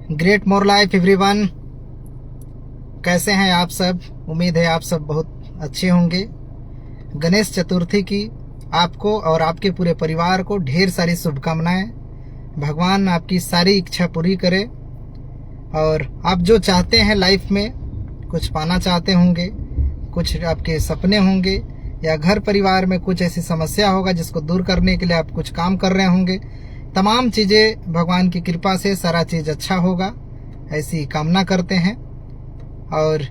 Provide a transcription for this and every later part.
Great more life everyone, कैसे हैं आप सब। उम्मीद है आप सब बहुत अच्छे होंगे। गणेश चतुर्थी की आपको और आपके पूरे परिवार को ढेर सारी शुभकामनाएं। भगवान आपकी सारी इच्छा पूरी करे और आप जो चाहते हैं लाइफ में, कुछ पाना चाहते होंगे, कुछ आपके सपने होंगे या घर परिवार में कुछ ऐसी समस्या होगा जिसको दूर करने के लिए आप कुछ काम कर रहे होंगे, तमाम चीज़ें भगवान की कृपा से सारा चीज़ अच्छा होगा, ऐसी कामना करते हैं। और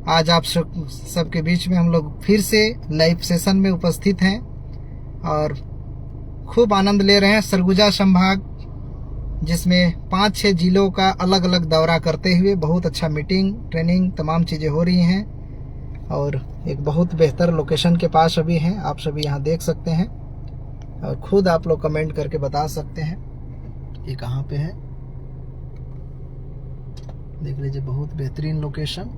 आज आप सबके बीच में हम लोग फिर से लाइव सेशन में उपस्थित हैं और खूब आनंद ले रहे हैं। सरगुजा संभाग जिसमें 5-6 जिलों का अलग अलग दौरा करते हुए बहुत अच्छा मीटिंग, ट्रेनिंग, तमाम चीज़ें हो रही हैं और एक बहुत बेहतर लोकेशन के पास अभी हैं। आप सभी यहाँ देख सकते हैं और खुद आप लोग कमेंट करके बता सकते हैं ये कहाँ पे है। देख लीजिए, बहुत बेहतरीन लोकेशन,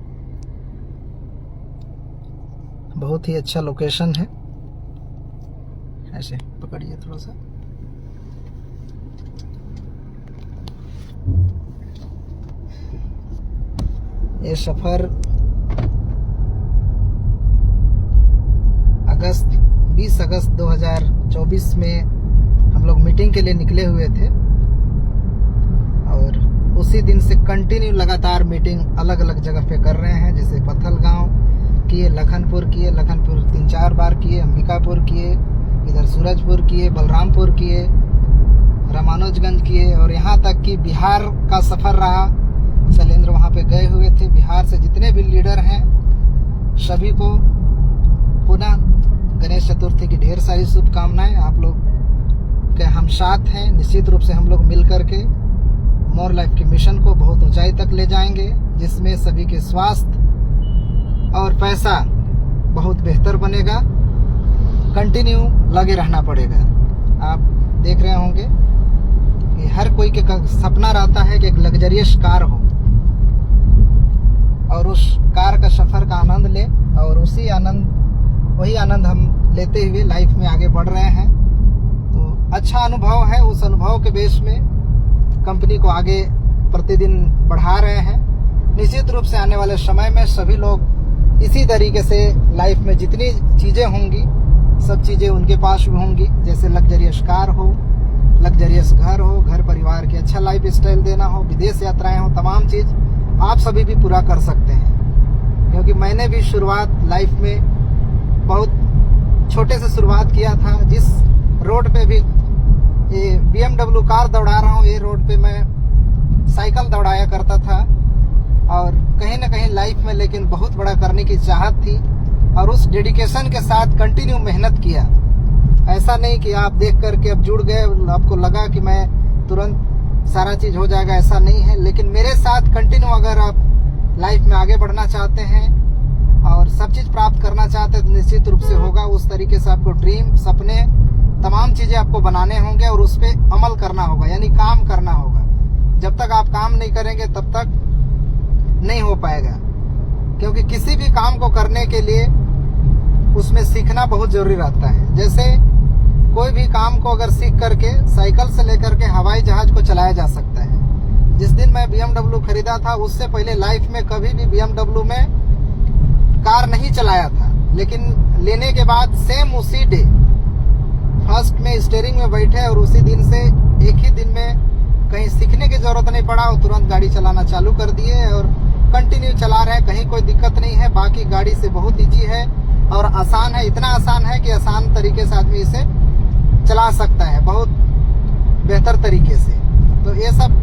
बहुत ही अच्छा लोकेशन है। ऐसे पकड़िए थोड़ा सा। ये सफर 20 अगस्त 2024 में हम लोग मीटिंग के लिए निकले हुए थे और उसी दिन से कंटिन्यू लगातार मीटिंग अलग अलग जगह पे कर रहे हैं। जैसे पत्थलगांव किए, लखनपुर किए, लखनपुर 3-4 बार किए, अंबिकापुर किए, इधर सूरजपुर किए, बलरामपुर किए, रामानुजगंज किए और यहाँ तक कि बिहार का सफ़र रहा। शैलेंद्र वहाँ पे गए हुए थे। बिहार से जितने भी लीडर हैं सभी को पुनः गणेश चतुर्थी की ढेर सारी शुभकामनाएं। आप लोग के हम साथ हैं। निश्चित रूप से हम लोग मिल करके मोर लाइफ के मिशन को बहुत ऊंचाई तक ले जाएंगे, जिसमें सभी के स्वास्थ्य और पैसा बहुत बेहतर बनेगा। कंटिन्यू लगे रहना पड़ेगा। आप देख रहे होंगे कि हर कोई के सपना रहता है कि एक लग्जरियस कार हो और उस कार का सफ़र का आनंद ले और वही आनंद हम लेते हुए लाइफ में आगे बढ़ रहे हैं। तो अच्छा अनुभव है। उस अनुभव के बेस में कंपनी को आगे प्रतिदिन बढ़ा रहे हैं। निश्चित रूप से आने वाले समय में सभी लोग इसी तरीके से लाइफ में जितनी चीज़ें होंगी सब चीज़ें उनके पास भी होंगी। जैसे लग्जरियस कार हो, लग्जरियस घर हो, घर परिवार के अच्छा लाइफ स्टाइल देना हो, विदेश यात्राएं हो, तमाम चीज़ आप सभी भी पूरा कर सकते हैं। क्योंकि मैंने भी शुरुआत लाइफ में बहुत छोटे से शुरुआत किया था। जिस रोड पे भी ये BMW कार दौड़ा रहा हूँ, ये रोड पे मैं साइकिल दौड़ाया करता था और कहीं ना कहीं लाइफ में लेकिन बहुत बड़ा करने की चाहत थी और उस डेडिकेशन के साथ कंटिन्यू मेहनत किया। ऐसा नहीं कि आप देख करके अब जुड़ गए, आपको लगा कि मैं तुरंत सारा चीज़ हो जाएगा, ऐसा नहीं है। लेकिन मेरे साथ कंटिन्यू अगर आप लाइफ में आगे बढ़ना चाहते हैं और सब चीज़ प्राप्त करना चाहते हैं तो निश्चित रूप से होगा। उस तरीके से आपको ड्रीम, सपने, तमाम चीज़ें आपको बनाने होंगे और उस पर अमल करना होगा, यानी काम करना होगा। जब तक आप काम नहीं करेंगे तब तक नहीं हो पाएगा। क्योंकि किसी भी काम को करने के लिए उसमें सीखना बहुत ज़रूरी रहता है। जैसे कोई भी काम को अगर सीख करके साइकिल से लेकर के हवाई जहाज को चलाया जा सकता है। जिस दिन मैं BMW खरीदा था उससे पहले लाइफ में कभी भी BMW में कार नहीं चलाया था, लेकिन लेने के बाद सेम उसी डे फर्स्ट में स्टीयरिंग में बैठे और उसी दिन से एक ही दिन में कहीं सीखने की ज़रूरत नहीं पड़ा और तुरंत गाड़ी चलाना चालू कर दिए और कंटिन्यू चला रहे हैं। कहीं कोई दिक्कत नहीं है। बाकी गाड़ी से बहुत ईजी है और आसान है। इतना आसान है कि आसान तरीके से आदमी इसे चला सकता है, बहुत बेहतर तरीके से। तो ये सब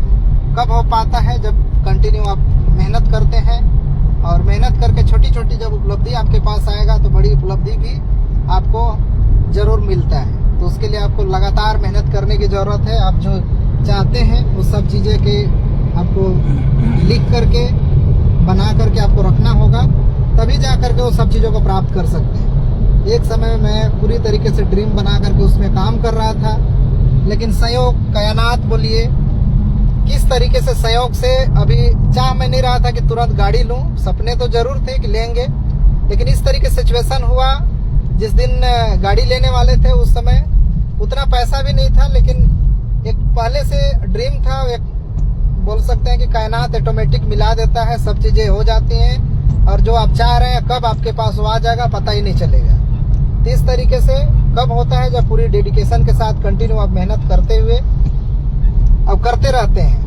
कब हो पाता है? जब कंटिन्यू आप मेहनत करते हैं और मेहनत करके छोटी छोटी जब उपलब्धि आपके पास आएगा तो बड़ी उपलब्धि भी आपको ज़रूर मिलता है। तो उसके लिए आपको लगातार मेहनत करने की ज़रूरत है। आप जो चाहते हैं वो सब चीज़ें के आपको लिख करके, बना करके आपको रखना होगा, तभी जा करके वो सब चीज़ों को प्राप्त कर सकते हैं। एक समय मैं पूरी तरीके से ड्रीम बना करके उसमें काम कर रहा था, लेकिन संयोग, कायनात बोलिए, किस तरीके से संयोग से अभी चाह मैं नहीं रहा था कि तुरंत गाड़ी लूं। सपने तो जरूर थे कि लेंगे, लेकिन इस तरीके से सिचुएशन हुआ। जिस दिन गाड़ी लेने वाले थे उस समय उतना पैसा भी नहीं था, लेकिन एक पहले से ड्रीम था, एक बोल सकते हैं कि कायनात ऑटोमेटिक मिला देता है, सब चीजें हो जाती हैं और जो आप चाह रहे हैं कब आपके पास वो आ जाएगा पता ही नहीं चलेगा। तो इस तरीके से कब होता है, जब पूरी डेडिकेशन के साथ कंटिन्यू आप मेहनत करते हुए अब करते रहते हैं।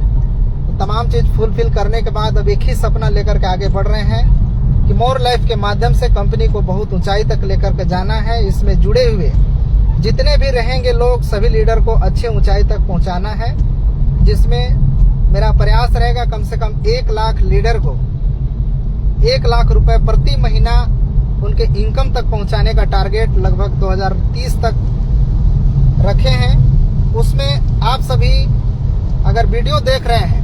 तो तमाम चीज फुलफिल करने के बाद अब एक ही सपना लेकर के आगे बढ़ रहे हैं कि मोर लाइफ के माध्यम से कंपनी को बहुत ऊंचाई तक लेकर के जाना है। इसमें जुड़े हुए जितने भी रहेंगे लोग, सभी लीडर को अच्छे ऊंचाई तक पहुंचाना है, जिसमें मेरा प्रयास रहेगा कम से कम 1 लाख लीडर को 1 लाख रुपए प्रति महीना उनके इनकम तक पहुंचाने का टारगेट लगभग 2030 तक रखे हैं। उसमें आप सभी अगर वीडियो देख रहे हैं,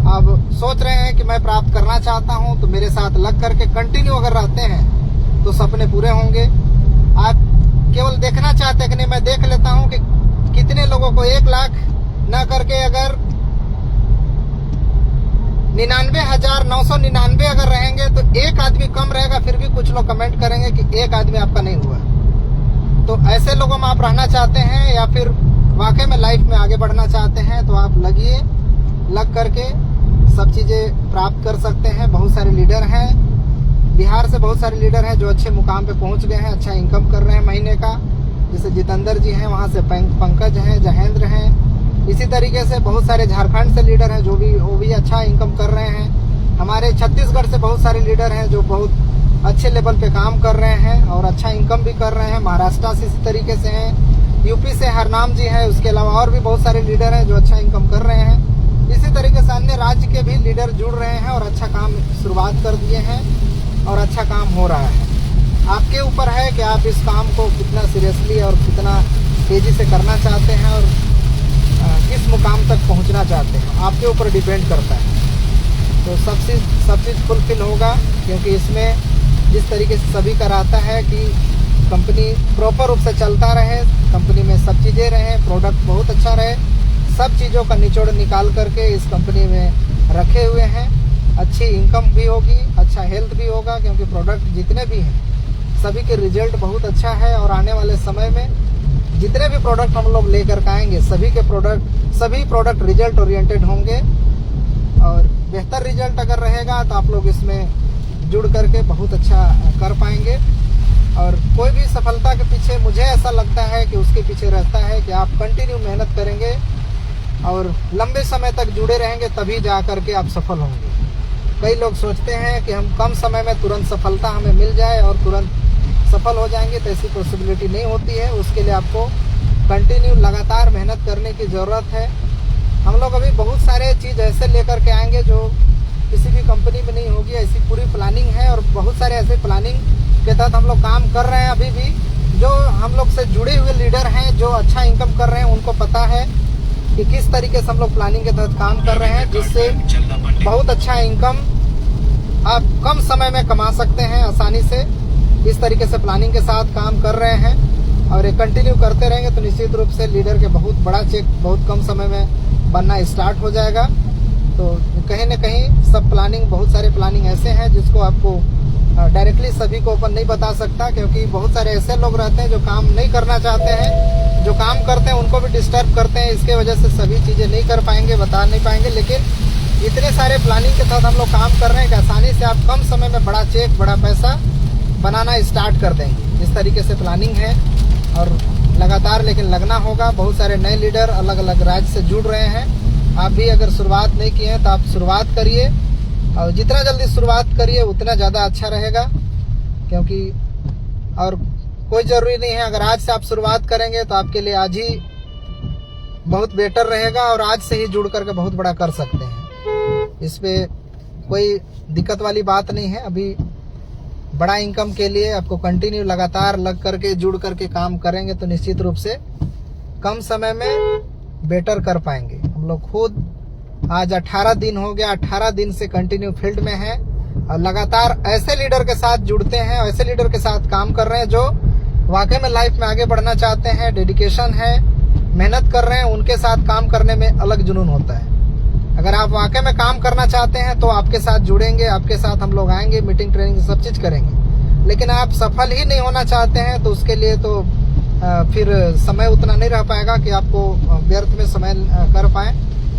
अब सोच रहे हैं कि मैं प्राप्त करना चाहता हूं, तो मेरे साथ लग करके कंटिन्यू अगर रहते हैं तो सपने पूरे होंगे। आप केवल देखना चाहते हैं कि नहीं, मैं देख लेता हूं कि कितने लोगों को 1 लाख न करके अगर 99,999 अगर रहेंगे तो एक आदमी कम रहेगा, फिर भी कुछ लोग कमेंट करेंगे कि एक आदमी आपका नहीं हुआ। तो ऐसे लोगों में आप रहना चाहते हैं या फिर वाकई में लाइफ में आगे बढ़ना चाहते हैं, तो आप लगिए, लग करके सब चीजें प्राप्त कर सकते हैं। बहुत सारे लीडर हैं, बिहार से बहुत सारे लीडर हैं जो अच्छे मुकाम पे पहुंच गए हैं, अच्छा इनकम कर रहे हैं महीने का। जैसे जितेंद्र जी हैं, वहां से पंकज हैं, जहेंद्र हैं। इसी तरीके से बहुत सारे झारखंड से लीडर हैं जो वो भी अच्छा इनकम कर रहे हैं। हमारे छत्तीसगढ़ से बहुत सारे लीडर हैं जो बहुत अच्छे लेवल पे काम कर रहे हैं और अच्छा इनकम भी कर रहे हैं। महाराष्ट्र से इसी तरीके से हैं, यूपी से हरनाम जी है, उसके अलावा और भी बहुत सारे लीडर हैं जो अच्छा इनकम कर रहे हैं। इसी तरीके से अन्य राज्य के भी लीडर जुड़ रहे हैं और अच्छा काम शुरुआत कर दिए हैं और अच्छा काम हो रहा है। आपके ऊपर है कि आप इस काम को कितना सीरियसली और कितना तेजी से करना चाहते हैं और किस मुकाम तक पहुंचना चाहते हैं, आपके ऊपर डिपेंड करता है। तो सब चीज़ फुलफिल होगा, क्योंकि इसमें जिस तरीके से सभी का रहता है कि कंपनी प्रॉपर रूप से चलता रहे, कंपनी में सब चीज़ें रहें, प्रोडक्ट बहुत अच्छा रहे, सब चीज़ों का निचोड़ निकाल करके इस कंपनी में रखे हुए हैं। अच्छी इनकम भी होगी, अच्छा हेल्थ भी होगा, क्योंकि प्रोडक्ट जितने भी हैं सभी के रिजल्ट बहुत अच्छा है। और आने वाले समय में जितने भी प्रोडक्ट हम लोग लेकर के आएंगे, सभी प्रोडक्ट रिजल्ट ओरिएंटेड होंगे और बेहतर रिजल्ट अगर रहेगा तो आप लोग इसमें जुड़ करके बहुत अच्छा कर पाएंगे। और कोई भी सफलता के पीछे मुझे ऐसा लगता है कि उसके पीछे रहता है कि आप कंटिन्यू मेहनत करेंगे और लंबे समय तक जुड़े रहेंगे, तभी जा करके आप सफल होंगे। कई लोग सोचते हैं कि हम कम समय में तुरंत सफलता हमें मिल जाए और तुरंत सफल हो जाएंगे, तो ऐसी पॉसिबिलिटी नहीं होती है। उसके लिए आपको कंटिन्यू लगातार मेहनत करने की ज़रूरत है। हम लोग अभी बहुत सारे चीज़ ऐसे लेकर के आएंगे जो किसी भी कंपनी में नहीं होगी, ऐसी पूरी प्लानिंग है। और बहुत सारे ऐसे प्लानिंग के तहत हम लोग काम कर रहे हैं। अभी भी जो हम लोग से जुड़े हुए लीडर हैं जो अच्छा इनकम कर रहे हैं, उनको पता है कि किस तरीके से हम लोग प्लानिंग के तहत काम कर रहे हैं, जिससे बहुत अच्छा इनकम आप कम समय में कमा सकते हैं आसानी से। इस तरीके से प्लानिंग के साथ काम कर रहे हैं और ये कंटिन्यू करते रहेंगे तो निश्चित रूप से लीडर के बहुत बड़ा चेक बहुत कम समय में बनना स्टार्ट हो जाएगा। तो कहीं न कहीं सब प्लानिंग, बहुत सारे प्लानिंग ऐसे हैं जिसको आपको डायरेक्टली सभी को ओपन नहीं बता सकता, क्योंकि बहुत सारे ऐसे लोग रहते हैं जो काम नहीं करना चाहते हैं, जो काम करते हैं उनको भी डिस्टर्ब करते हैं। इसके वजह से सभी चीज़ें नहीं कर पाएंगे, बता नहीं पाएंगे। लेकिन इतने सारे प्लानिंग के तहत हम लोग काम कर रहे हैं कि आसानी से आप कम समय में बड़ा चेक, बड़ा पैसा बनाना स्टार्ट कर देंगे। इस तरीके से प्लानिंग है और लगातार लेकिन लगना होगा। बहुत सारे नए लीडर अलग अलग राज्य से जुड़ रहे हैं। आप भी अगर शुरुआत नहीं किए हैं तो आप शुरुआत करिए, और जितना जल्दी शुरुआत करिए उतना ज़्यादा अच्छा रहेगा। क्योंकि और कोई ज़रूरी नहीं है, अगर आज से आप शुरुआत करेंगे तो आपके लिए आज ही बहुत बेटर रहेगा और आज से ही जुड़ करके बहुत बड़ा कर सकते हैं। इस पे कोई दिक्कत वाली बात नहीं है। अभी बड़ा इनकम के लिए आपको कंटिन्यू लगातार लग करके जुड़ करके काम करेंगे तो निश्चित रूप से कम समय में बेटर कर पाएंगे। हम लोग खुद आज 18 दिन हो गया, 18 दिन से कंटिन्यू फील्ड में हैं और लगातार ऐसे लीडर के साथ जुड़ते हैं, ऐसे लीडर के साथ काम कर रहे हैं जो वाकई में लाइफ में आगे बढ़ना चाहते हैं, डेडिकेशन है, मेहनत कर रहे हैं। उनके साथ काम करने में अलग जुनून होता है। अगर आप वाकई में काम करना चाहते हैं तो आपके साथ जुड़ेंगे, आपके साथ हम लोग आएंगे, मीटिंग ट्रेनिंग सब चीज़ करेंगे। लेकिन आप सफल ही नहीं होना चाहते हैं तो उसके लिए तो फिर समय उतना नहीं रह पाएगा कि आपको व्यर्थ में समय कर पाएं।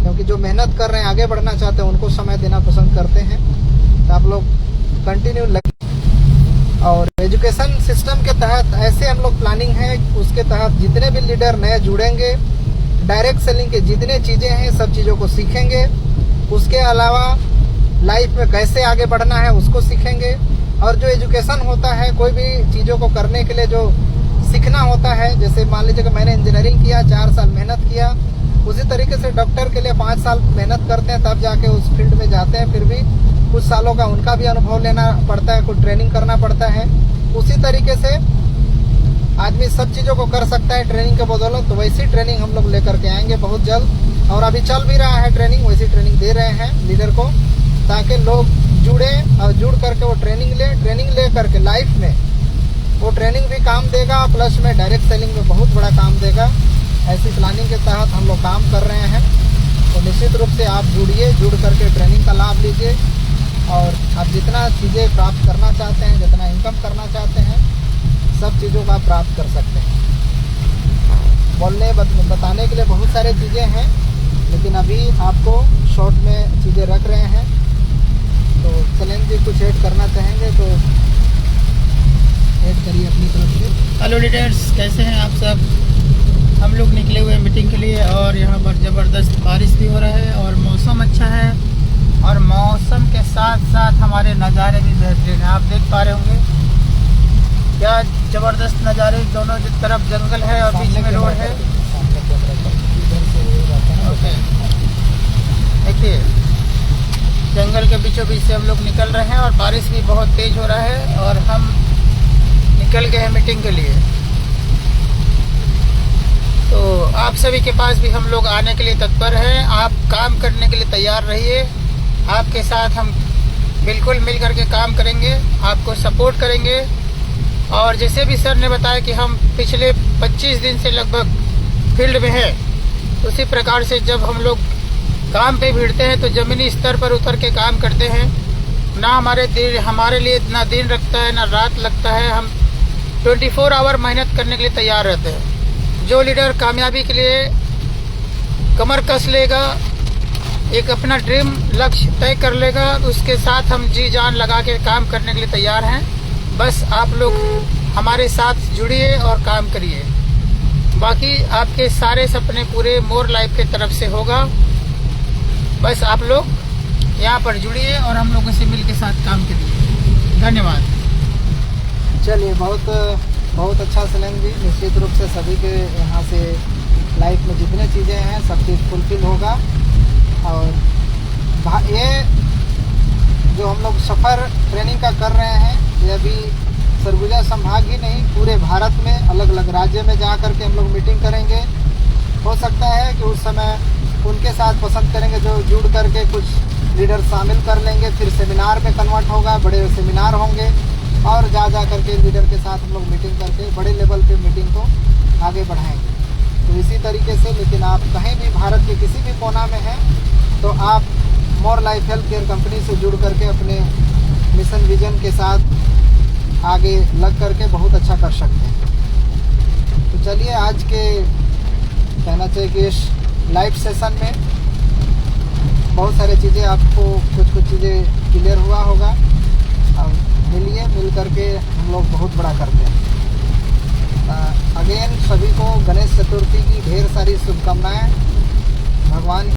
क्योंकि जो मेहनत कर रहे हैं, आगे बढ़ना चाहते हैं, उनको समय देना पसंद करते हैं। तो आप लोग कंटिन्यू लगे। और एजुकेशन सिस्टम के तहत ऐसे हम लोग प्लानिंग है, उसके तहत जितने भी लीडर नए जुड़ेंगे, डायरेक्ट सेलिंग के जितने चीज़ें हैं सब चीज़ों को सीखेंगे। उसके अलावा लाइफ में कैसे आगे बढ़ना है उसको सीखेंगे। और जो एजुकेशन होता है, कोई भी चीज़ों को करने के लिए जो सीखना होता है, जैसे मान लीजिए कि मैंने इंजीनियरिंग किया, 4 साल मेहनत किया, उसी तरीके से डॉक्टर के लिए 5 साल मेहनत करते हैं, तब जाके उस फील्ड में जाते हैं। फिर भी कुछ सालों का उनका भी अनुभव लेना पड़ता है, कुछ ट्रेनिंग करना पड़ता है। उसी तरीके से आदमी सब चीज़ों को कर सकता है ट्रेनिंग के बदौलत। तो वैसी ट्रेनिंग हम लोग लेकर के आएंगे बहुत जल्द, और अभी चल भी रहा है ट्रेनिंग, वैसी ट्रेनिंग दे रहे हैं लीडर को, ताकि लोग जुड़े और जुड़ करके वो ट्रेनिंग ले करके लाइफ में वो ट्रेनिंग भी काम देगा, प्लस में डायरेक्ट सेलिंग में बहुत बड़ा काम देगा। ऐसी प्लानिंग के तहत हम लोग काम कर रहे हैं। तो निश्चित रूप से आप जुड़िए, जुड़ करके ट्रेनिंग का लाभ लीजिए, और आप जितना चीज़ें प्राप्त करना चाहते हैं, जितना इनकम करना चाहते हैं, सब चीज़ों को आप प्राप्त कर सकते हैं। बताने के लिए बहुत सारे चीज़ें हैं, लेकिन अभी आपको शॉर्ट में चीज़ें रख रहे हैं। तो चलें जी, कुछ ऐड करना चाहेंगे तो ऐड करिए अपनी तरफ से। हेलो लीडर्स, कैसे हैं आप सब? हम लोग निकले हुए मीटिंग के लिए, और यहाँ पर ज़बरदस्त बारिश भी हो रहा है और मौसम अच्छा है, और मौसम के साथ साथ हमारे नज़ारे भी बेहतरीन हैं। आप देख पा रहे होंगे क्या ज़बरदस्त नज़ारे, दोनों तरफ जंगल है और बीच में रोड है। ओके, देखिए जंगल के बीचों बीच से हम लोग निकल रहे हैं, और बारिश भी बहुत तेज़ हो रहा है, और हम निकल गए हैं मीटिंग के लिए। तो आप सभी के पास भी हम लोग आने के लिए तत्पर हैं। आप काम करने के लिए तैयार रहिए। आपके साथ हम बिल्कुल मिल करके काम करेंगे, आपको सपोर्ट करेंगे। और जैसे भी सर ने बताया कि हम पिछले 25 दिन से लगभग फील्ड में हैं, उसी प्रकार से जब हम लोग काम पे भिड़ते हैं तो ज़मीनी स्तर पर उतर के काम करते हैं। ना हमारे लिए ना दिन लगता है ना रात लगता है। हम 24 आवर मेहनत करने के लिए तैयार रहते हैं। जो लीडर कामयाबी के लिए कमर कस लेगा, एक अपना ड्रीम लक्ष्य तय कर लेगा, उसके साथ हम जी जान लगा के काम करने के लिए तैयार हैं। बस आप लोग हमारे साथ जुड़िए और काम करिए। बाकी आपके सारे सपने पूरे मोर लाइफ की तरफ से होगा। बस आप लोग यहाँ पर जुड़िए और हम लोगों से मिल के साथ काम करिए। धन्यवाद। चलिए, बहुत अच्छा सलेम जी। निश्चित रूप से सभी के यहाँ से लाइफ में जितने चीज़ें हैं सब चीज़ फुलफिल होगा। और ये जो हम लोग सफ़र ट्रेनिंग का कर रहे हैं, ये अभी सरगुजा संभाग ही नहीं, पूरे भारत में अलग अलग राज्य में जा कर के हम लोग मीटिंग करेंगे। हो सकता है कि उस समय उनके साथ पसंद करेंगे जो जुड़ करके कुछ लीडर शामिल कर लेंगे, फिर सेमिनार में कन्वर्ट होगा, बड़े सेमिनार होंगे, और जा करके लीडर के साथ हम लोग मीटिंग करके बड़े लेवल पे मीटिंग को आगे बढ़ाएंगे। तो इसी तरीके से, लेकिन आप कहीं भी भारत के किसी भी कोना में हैं तो आप more life health care company से जुड़ करके अपने मिशन विजन के साथ आगे लग करके बहुत अच्छा कर सकते हैं। तो चलिए, आज के कहना चाहिए कि इस लाइव सेशन में बहुत सारी चीज़ें आपको कुछ चीज़ें क्लियर हुआ होगा। अब मिल करके हम लोग बहुत बड़ा करते हैं। अगेन सभी को गणेश चतुर्थी की ढेर सारी शुभकामनाएं। भगवान